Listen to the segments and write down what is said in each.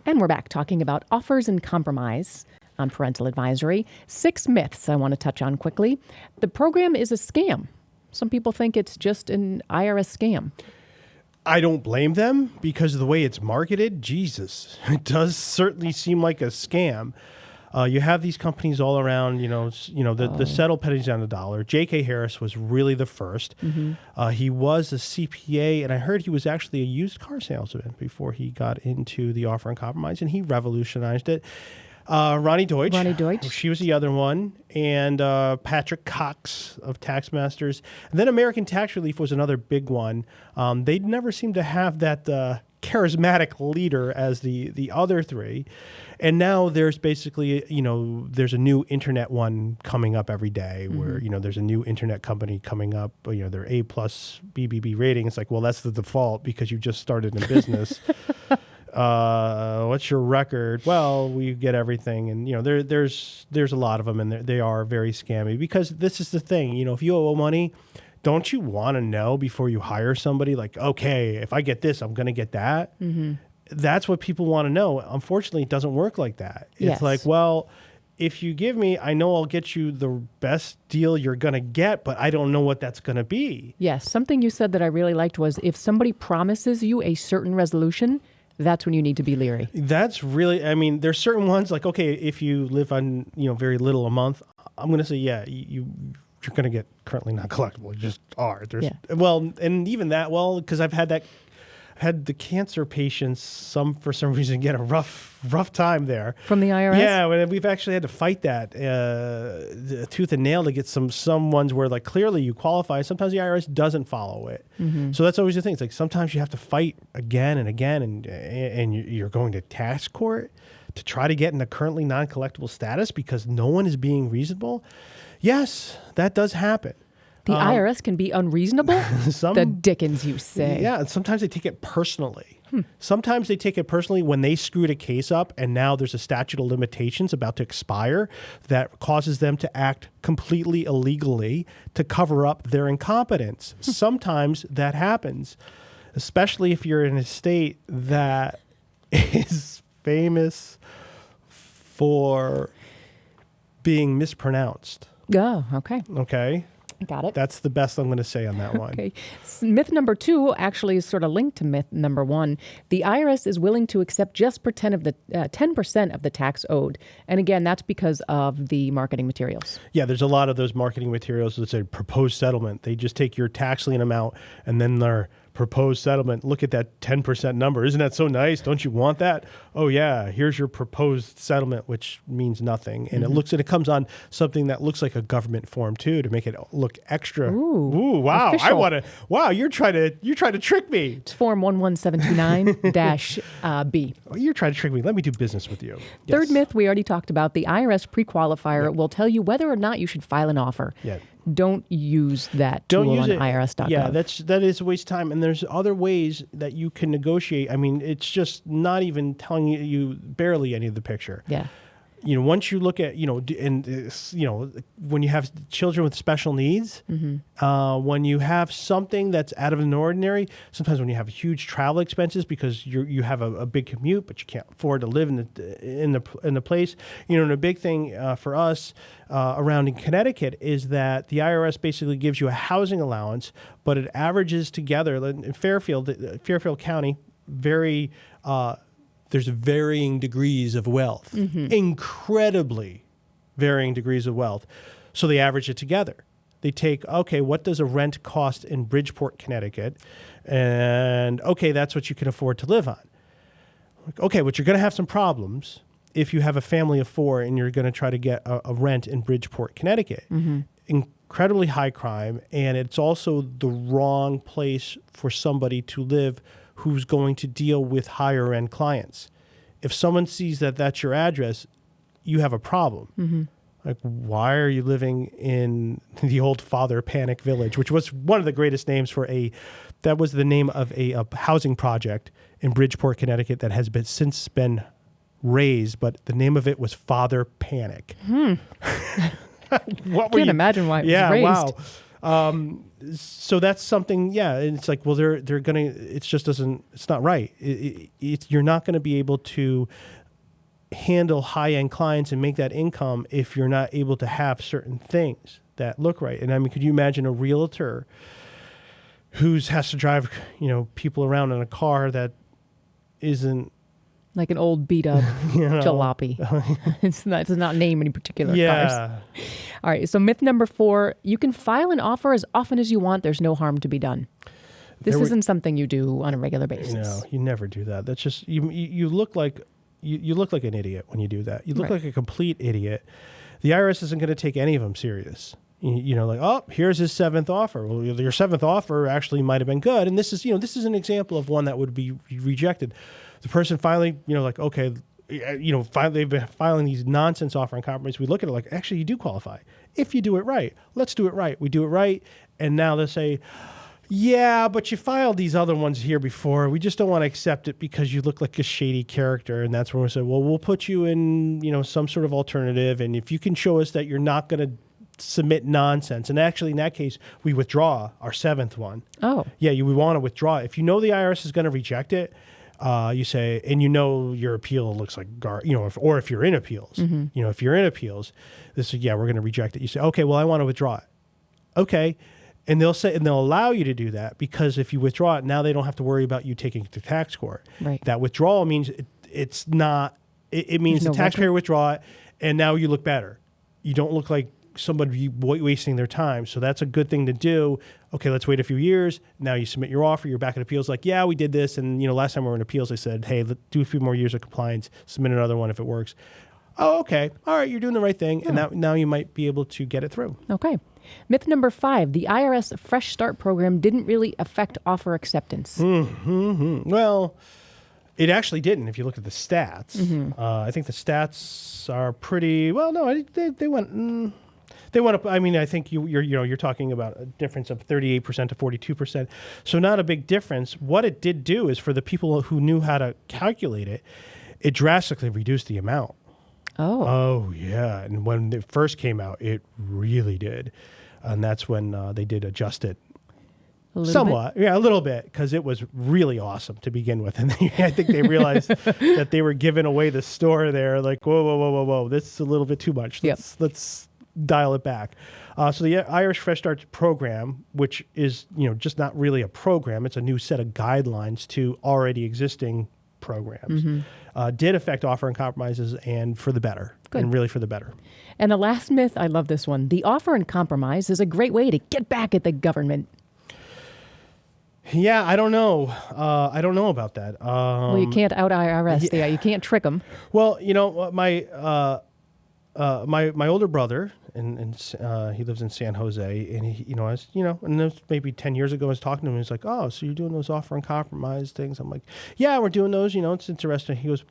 And we're back talking about offers and compromise on parental advisory. 6 myths I want to touch on quickly. The program is a scam. Some people think it's just an IRS scam. I don't blame them because of the way it's marketed. Jesus, it does certainly seem like a scam. You have these companies all around, the settle pennies down the dollar. J.K. Harris was really the first. He was a CPA, and I heard he was actually a used car salesman before he got into the offer and compromise, and he revolutionized it. Ronnie Deutsch. She was the other one. And Patrick Cox of Taxmasters. And then American Tax Relief was another big one. They never seemed to have that charismatic leader as the other three. And now there's basically, there's a new internet one coming up every day where, there's a new internet company coming up, their A+ BBB rating. It's like, well, that's the default because you just started in business. What's your record? Well, we get everything. And, there's a lot of them, and they are very scammy because this is the thing. If you owe money, don't you want to know before you hire somebody, like, okay, if I get this, I'm going to get that? That's what people want to know. Unfortunately, it doesn't work like that. It's like, well, if you give me, I know I'll get you the best deal you're going to get, but I don't know what that's going to be. Yes. Something you said that I really liked was if somebody promises you a certain resolution, that's when you need to be leery. That's really, there's certain ones like, okay, if you live on, very little a month, I'm going to say, yeah, you're going to get currently not collectible. You just are. Well, and even that, because I've had the cancer patients, for some reason, get a rough time there. From the IRS? Yeah, we've actually had to fight that tooth and nail to get some ones where, like, clearly you qualify. Sometimes the IRS doesn't follow it. So that's always the thing. It's like sometimes you have to fight again and again, and you're going to tax court to try to get in a currently non-collectible status because no one is being reasonable. Yes, that does happen. The IRS can be unreasonable? The dickens you say. Yeah, and sometimes they take it personally. Sometimes they take it personally when they screwed a case up and now there's a statute of limitations about to expire that causes them to act completely illegally to cover up their incompetence. Sometimes that happens, especially if you're in a state that is famous for being mispronounced. Oh, okay. Okay. Got it. That's the best I'm going to say on that one. Okay. Myth number 2 actually is sort of linked to myth number 1. The IRS is willing to accept just 10% of the tax owed. And again, that's because of the marketing materials. Yeah, there's a lot of those marketing materials that say proposed settlement. They just take your tax lien amount and then their proposed settlement. Look at that 10% number. Isn't that so nice? Don't you want that? Oh yeah, here's your proposed settlement, which means nothing. And it comes on something that looks like a government form too, to make it look extra. Ooh, wow. official. I want to. Wow, you're trying to trick me. It's form 11729-B. Oh, you're trying to trick me. Let me do business with you. Yes. Third myth we already talked about. The IRS pre-qualifier will tell you whether or not you should file an offer. Yeah. Don't use that tool on IRS.gov. Yeah, that is a waste of time. And there's other ways that you can negotiate. It's just not even telling you barely any of the picture. Yeah. Once you look at, when you have children with special needs, when you have something that's out of the ordinary, sometimes when you have huge travel expenses because you have a big commute, but you can't afford to live in the place. And a big thing for us around in Connecticut is that the IRS basically gives you a housing allowance, but it averages together in Fairfield County, there's varying degrees of wealth, incredibly varying degrees of wealth. So they average it together. They take, okay, what does a rent cost in Bridgeport, Connecticut? And okay, that's what you can afford to live on. Okay, but you're going to have some problems if you have a family of 4 and you're going to try to get a rent in Bridgeport, Connecticut. Incredibly high crime, and it's also the wrong place for somebody to live who's going to deal with higher end clients. If someone sees that that's your address, you have a problem. Like, why are you living in the old Father Panic Village, which was one of the greatest names that was the name of a housing project in Bridgeport, Connecticut that has since been raised, but the name of it was Father Panic. Can't imagine why it was raised. Wow. So that's something, yeah. And it's like, well, they're gonna. It just doesn't. It's not right. You're not going to be able to handle high-end clients and make that income if you're not able to have certain things that look right. And I mean, could you imagine a realtor who has to drive, people around in a car that isn't like an old beat up jalopy. It's not name any particular cars. All right. So myth number 4, you can file an offer as often as you want. There's no harm to be done. This isn't something you do on a regular basis. No, you never do that. That's just, you look like, you look like an idiot when you do that. You look like a complete idiot. The IRS isn't going to take any of them serious. Like, oh, here's his 7th offer. Well, your 7th offer actually might have been good. And this is an example of one that would be rejected. The person finally, like, okay, finally they've been filing these nonsense offer and compromise. We look at it like, actually, you do qualify. If you do it right, let's do it right. We do it right. And now they say, yeah, but you filed these other ones here before. We just don't want to accept it because you look like a shady character. And that's when we say, well, we'll put you in, some sort of alternative. And if you can show us that you're not going to submit nonsense. And actually, in that case, we withdraw our 7th one. Oh. Yeah, we want to withdraw. If you know the IRS is going to reject it, you say, and your appeal looks like, or if you're in appeals, if you're in appeals, this is, we're going to reject it. You say, okay, well, I want to withdraw it. Okay. And they'll allow you to do that because if you withdraw it, now they don't have to worry about you taking it to tax court. Right. That withdrawal means it means the taxpayer withdraw it, and now you look better. You don't look like somebody wasting their time. So that's a good thing to do. Okay, let's wait a few years. Now you submit your offer. You're back in appeals like, yeah, we did this. And, last time we were in appeals, they said, hey, let's do a few more years of compliance. Submit another one if it works. Oh, okay. All right, you're doing the right thing. Yeah. And now you might be able to get it through. Okay. Myth number 5, the IRS Fresh Start program didn't really affect offer acceptance. Well, it actually didn't if you look at the stats. I think the stats are pretty, well, no, they went... They went up. I mean, I think you're talking about a difference of 38% to 42%. So not a big difference. What it did do is for the people who knew how to calculate it, it drastically reduced the amount. Oh, yeah. And when it first came out, it really did. And that's when they did adjust it. Somewhat. Yeah, a little bit, because it was really awesome to begin with. And I think they realized that they were giving away the store there. Like, whoa. This is a little bit too much. Let's dial it back. So the Irish Fresh Start program, which is just not really a program, it's a new set of guidelines to already existing programs, did affect offer and compromises, and for the better. Good. And really for the better. And the last myth, I love this one. The offer and compromise is a great way to get back at the government. Yeah, I don't know. I don't know about that. Well, you can't out IRS. Yeah, you can't trick them. Well, my older brother, and he lives in San Jose, and he, and this maybe 10 years ago, I was talking to him. He's like, "Oh, so you're doing those offer and compromise things?" I'm like, "Yeah, we're doing those. It's interesting." He goes,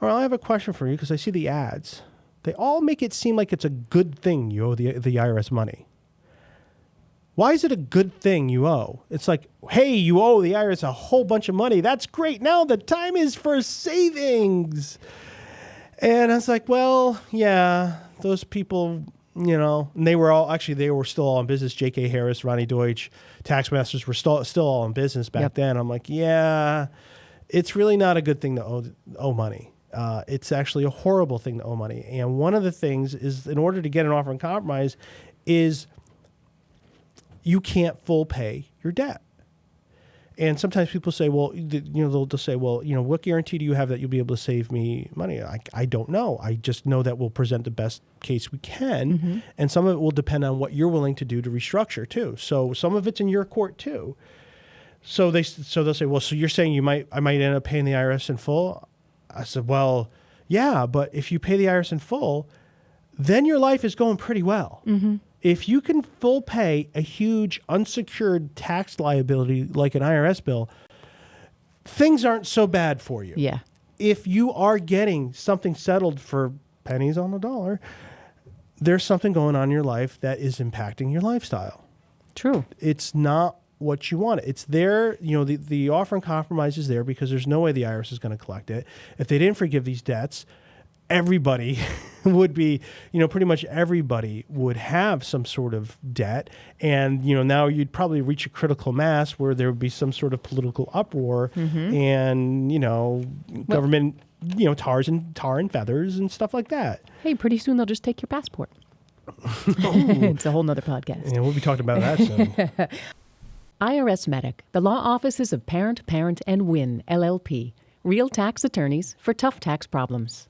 "All right, I have a question for you because I see the ads. They all make it seem like it's a good thing you owe the IRS money. Why is it a good thing you owe? It's like, hey, you owe the IRS a whole bunch of money. That's great. Now the time is for savings." And I was like, well, yeah, those people, and they were still all in business. J.K. Harris, Ronnie Deutsch, tax masters were still all in business back then. I'm like, yeah, it's really not a good thing to owe money. It's actually a horrible thing to owe money. And one of the things is, in order to get an offer and compromise, is you can't full pay your debt. And sometimes people say, well, they'll say, well, what guarantee do you have that you'll be able to save me money? I don't know. I just know that we'll present the best case we can. And some of it will depend on what you're willing to do to restructure too. So some of it's in your court too. So they'll say, well, so you're saying I might end up paying the IRS in full? I said, well, yeah, but if you pay the IRS in full, then your life is going pretty well. If you can full pay a huge unsecured tax liability like an IRS bill, things aren't so bad for you. Yeah. If you are getting something settled for pennies on the dollar, there's something going on in your life that is impacting your lifestyle. True. It's not what you want. It's there, the offer and compromise is there because there's no way the IRS is going to collect it. If they didn't forgive these debts, everybody would be, pretty much everybody would have some sort of debt. And, now you'd probably reach a critical mass where there would be some sort of political uproar and, government, tar and feathers and stuff like that. Hey, pretty soon they'll just take your passport. It's a whole nother podcast. Yeah, we'll be talking about that soon. IRS Medic, the law offices of Parent, and Win, LLP. Real tax attorneys for tough tax problems.